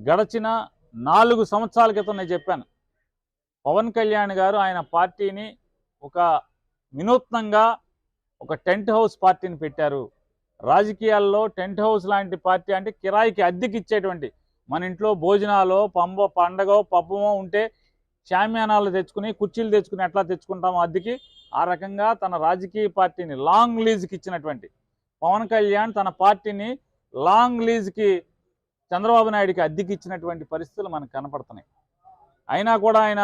గడచిన 4 సంవత్సరాల క్రితం నేను చెప్పాను, పవన్ కళ్యాణ్ గారు ఆయన పార్టీని ఒక వినూత్నంగా ఒక టెంట్ హౌస్ పార్టీని పెట్టారు. రాజకీయాల్లో టెంట్ హౌస్ లాంటి పార్టీ అంటే కిరాయికి అద్దెకి ఇచ్చేటువంటి, మన ఇంట్లో భోజనాలు పండగో పబ్బమో ఉంటే షామ్యానాలు తెచ్చుకుని కుర్చీలు తెచ్చుకుని ఎట్లా తెచ్చుకుంటామో అద్దెకి, ఆ రకంగా తన రాజకీయ పార్టీని లాంగ్ లీజ్కి ఇచ్చినటువంటి పవన్ కళ్యాణ్ తన పార్టీని లాంగ్ లీజ్కి చంద్రబాబు నాయుడికి అద్దెకి ఇచ్చినటువంటి పరిస్థితులు మనకు కనపడుతున్నాయి. అయినా కూడా ఆయన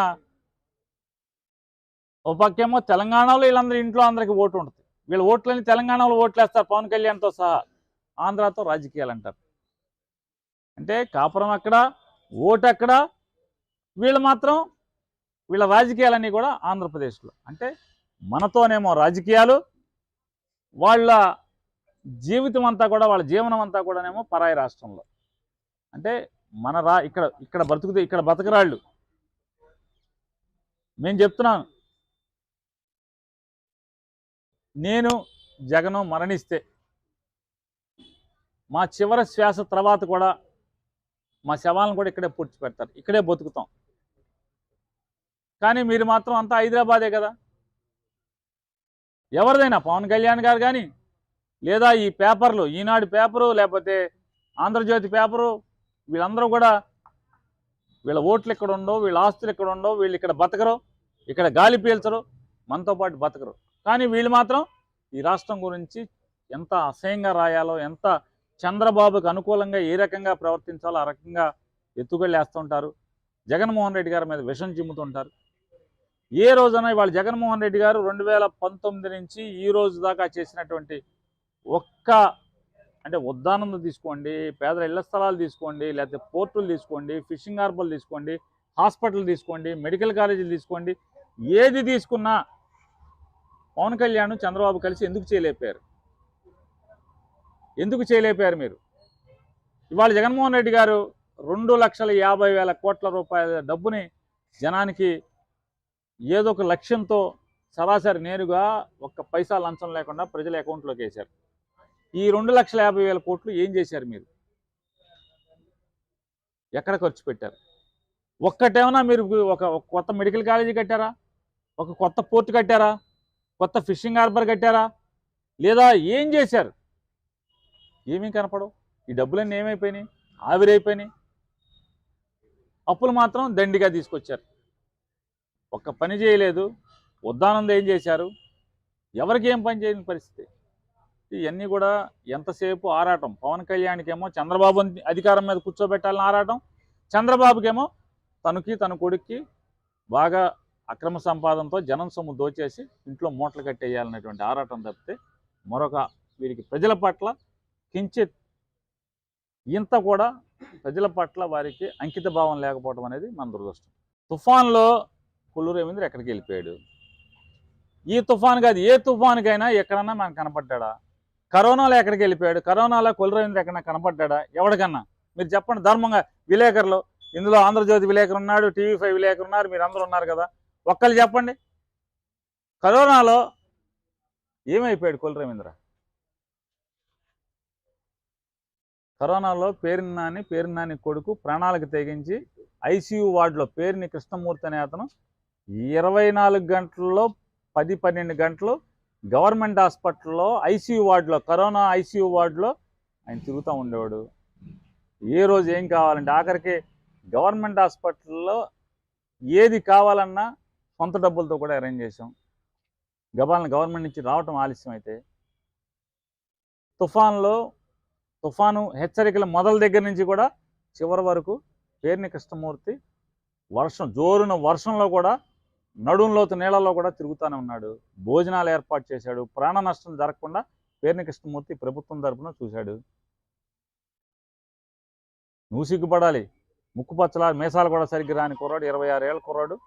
ఓ పక్కేమో తెలంగాణలో వీళ్ళందరూ ఇంట్లో అందరికీ ఓటు ఉంటుంది, వీళ్ళ ఓట్లని తెలంగాణలో ఓట్లేస్తారు పవన్ కళ్యాణ్తో సహా, ఆంధ్రాతో రాజకీయాలు అంటారు. అంటే కాపురం అక్కడ, ఓటు అక్కడ, వీళ్ళు మాత్రం వీళ్ళ రాజకీయాలన్నీ కూడా ఆంధ్రప్రదేశ్లో. అంటే మనతోనేమో రాజకీయాలు, వాళ్ళ జీవితం అంతా కూడా, వాళ్ళ జీవనం అంతా కూడానేమో పరాయి రాష్ట్రంలో. అంటే మన ఇక్కడ బతకరాళ్ళు. నేను చెప్తున్నాను, నేను జగను మరణిస్తే మా చివరి శ్వాస తర్వాత కూడా మా శవాలను కూడా ఇక్కడే పూడ్చిపెడతారు, ఇక్కడే బతుకుతాం. కానీ మీరు మాత్రం అంతా హైదరాబాదే కదా. ఎవరిదైనా పవన్ కళ్యాణ్ గారు కానీ, లేదా ఈ పేపర్లు, ఈనాడు పేపరు లేకపోతే ఆంధ్రజ్యోతి పేపరు, వీళ్ళందరూ కూడా వీళ్ళ ఓట్లు ఇక్కడ ఉండవు, వీళ్ళ ఆస్తులు ఇక్కడ ఉండవు, వీళ్ళు ఇక్కడ బతకరు, ఇక్కడ గాలి పీల్చరు, మనతో పాటు బతకరు. కానీ వీళ్ళు మాత్రం ఈ రాష్ట్రం గురించి ఎంత అసహ్యంగా రాయాలో, ఎంత చంద్రబాబుకు అనుకూలంగా ఏ రకంగా ప్రవర్తించాలో ఆ రకంగా ఎత్తుగళ్ళేస్తుంటారు. జగన్మోహన్ రెడ్డి గారి మీద విషం చిమ్ముతుంటారు. ఏ రోజైనా ఇవాళ జగన్మోహన్ రెడ్డి గారు 2019 నుంచి ఈ రోజు దాకా చేసినటువంటి అంటే ఉద్దానందం తీసుకోండి, పేదల ఇళ్ల స్థలాలు తీసుకోండి, లేకపోతే పోర్టులు తీసుకోండి, ఫిషింగ్ హార్బర్లు తీసుకోండి, హాస్పిటల్ తీసుకోండి, మెడికల్ కాలేజీలు తీసుకోండి, ఏది తీసుకున్నా పవన్ కళ్యాణ్ చంద్రబాబు కలిసి ఎందుకు చేయలేపారు మీరు? ఇవాళ జగన్మోహన్ రెడ్డి గారు 2,50,000 కోట్ల రూపాయల డబ్బుని జనానికి ఏదో ఒక లక్ష్యంతో సరాసరి నేరుగా ఒక్క పైసా లంచం లేకుండా ప్రజల అకౌంట్లోకి వేశారు. ఈ 2,50,000 కోట్లు ఏం చేశారు మీరు? ఎక్కడ ఖర్చు పెట్టారు? ఒక్కటేమన్నా మీరు ఒక కొత్త మెడికల్ కాలేజీ కట్టారా? ఒక కొత్త పోర్టు కట్టారా? కొత్త ఫిషింగ్ హార్బర్ కట్టారా? లేదా ఏం చేశారు? ఏమీ కనపడవు. ఈ డబ్బులన్నీ ఏమైపోయినాయి? ఆవిరైపోయినాయి. అప్పులు మాత్రం దండిగా తీసుకొచ్చారు. ఒక్క పని చేయలేదు. ఉద్దానందం ఏం చేశారు? ఎవరికి ఏం పని చేయని పరిస్థితి. ఇవన్నీ కూడా ఎంతసేపు ఆరాటం. పవన్ కళ్యాణ్కేమో చంద్రబాబు అధికారం మీద కూర్చోబెట్టాలని ఆరాటం, చంద్రబాబుకేమో తన కొడుక్కి బాగా అక్రమ సంపాదనతో జనం సొమ్ము దోచేసి ఇంట్లో మూటలు కట్టేయాలనేటువంటి ఆరాటం తప్పితే మరొక వీరికి ప్రజల పట్ల కించిత్ ఇంత కూడా ప్రజల పట్ల వారికి అంకిత భావం లేకపోవడం అనేది మన దురదృష్టం. తుఫాన్లో కొల్లూరు రవీంద్ర ఎక్కడికి వెళ్ళిపోయాడు? ఈ తుఫాన్ కాదు, ఏ తుఫాన్కైనా ఎక్కడన్నా మనకు కనపడ్డా? కరోనాలో ఎక్కడికి వెళ్ళిపోయాడు? కరోనాలో కొల్లూరు రవీంద్ర ఎక్కడన్నా కనపడ్డా? ఎవరికన్నా మీరు చెప్పండి ధర్మంగా. విలేకరులు, ఇందులో ఆంధ్రజ్యోతి విలేకరు ఉన్నాడు, TV5 విలేకరు ఉన్నారు, మీరు అందరూ ఉన్నారు కదా, ఒక్కళ్ళు చెప్పండి. కరోనాలో ఏమైపోయాడు కొల్లూరు రవీంద్ర? కరోనాలో పేరు నాని కొడుకు ప్రాణాలకు తెగించి ICU వార్డులో, పేరుని కృష్ణమూర్తి అనే అతను 24 గంటల్లో 10-12 గంటలు గవర్నమెంట్ హాస్పిటల్లో ICU వార్డులో, కరోనా ICU వార్డులో ఆయన తిరుగుతూ ఉండేవాడు. ఏ రోజు ఏం కావాలంటే ఆఖరికి గవర్నమెంట్ హాస్పిటల్లో ఏది కావాలన్నా సొంత డబ్బులతో కూడా అరేంజ్ చేసాం. గబాలను గవర్నమెంట్ నుంచి రావటం ఆలస్యం అయితే, తుఫాను హెచ్చరికల మొదల దగ్గర నుంచి కూడా చివరి వరకు పేరుని కృష్ణమూర్తి జోరున వర్షంలో కూడా నడుంలోతు నీళ్ళలో కూడా తిరుగుతూనే ఉన్నాడు. భోజనాలు ఏర్పాటు చేశాడు. ప్రాణ నష్టం జరగకుండా పేరుని కృష్ణమూర్తి ప్రభుత్వం తరపున చూశాడు. నువ్వు సిగ్గుపడాలి. ముక్కుపచ్చల మీసాలు కూడా సరిగ్గా రాని కుర్రాడు, 26 ఏళ్ళ కుర్రాడు.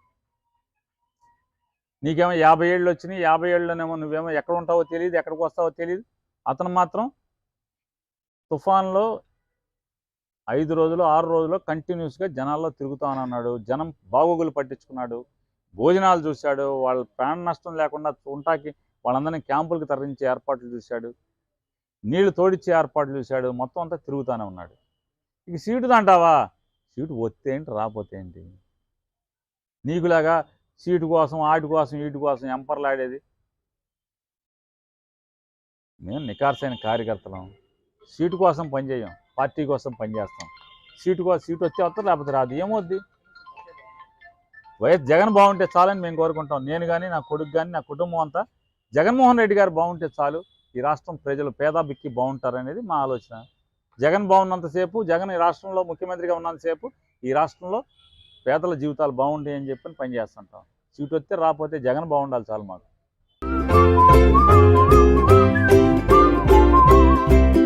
నీకేమో 50 ఏళ్ళు వచ్చినాయి. 50 ఏళ్ళలోనేమో నువ్వేమో ఎక్కడ ఉంటావో తెలియదు, ఎక్కడికి వస్తావో తెలియదు. అతను మాత్రం తుఫాన్లో 5 రోజులు 6 రోజులు కంటిన్యూస్గా జనాల్లో తిరుగుతానన్నాడు. జనం బాగోగులు పట్టించుకున్నాడు, భోజనాలు చూశాడు, వాళ్ళ ప్రాణ నష్టం లేకుండా ఉంటాకి వాళ్ళందరినీ క్యాంపులకు తరలించే ఏర్పాట్లు చూశాడు, నీళ్లు తోడిచ్చే ఏర్పాట్లు చూశాడు. మొత్తం అంతా తిరుగుతూనే ఉన్నాడు. ఇక సీటు అంటావా, సీటు వస్తే ఏంటి రాకపోతే ఏంటి? నీకులాగా సీటు కోసం ఆటి కోసం వీటి కోసం ఎంపర్లాడేది. మేము నికార్సైన కార్యకర్తలం, సీటు కోసం పనిచేయం, పార్టీ కోసం పనిచేస్తాం. సీటు వస్తే వస్తారు, లేకపోతే రాదు. ఏమవుద్ది? వైఎస్ జగన్ బాగుంటే చాలని మేము కోరుకుంటాం. నేను కానీ, నా కొడుకు కానీ, నా కుటుంబం అంతా జగన్మోహన్ రెడ్డి గారు బాగుంటే చాలు, ఈ రాష్ట్రం ప్రజలు పేద బిక్కి బాగుంటారనేది మా ఆలోచన. జగన్ బాగున్నంతసేపు, జగన్ ఈ రాష్ట్రంలో ముఖ్యమంత్రిగా ఉన్నంతసేపు ఈ రాష్ట్రంలో పేదల జీవితాలు బాగుంటాయని చెప్పని పనిచేస్తుంటాం. సీటు వస్తే రాకపోతే జగన్ బాగుండాలి చాలు మాకు.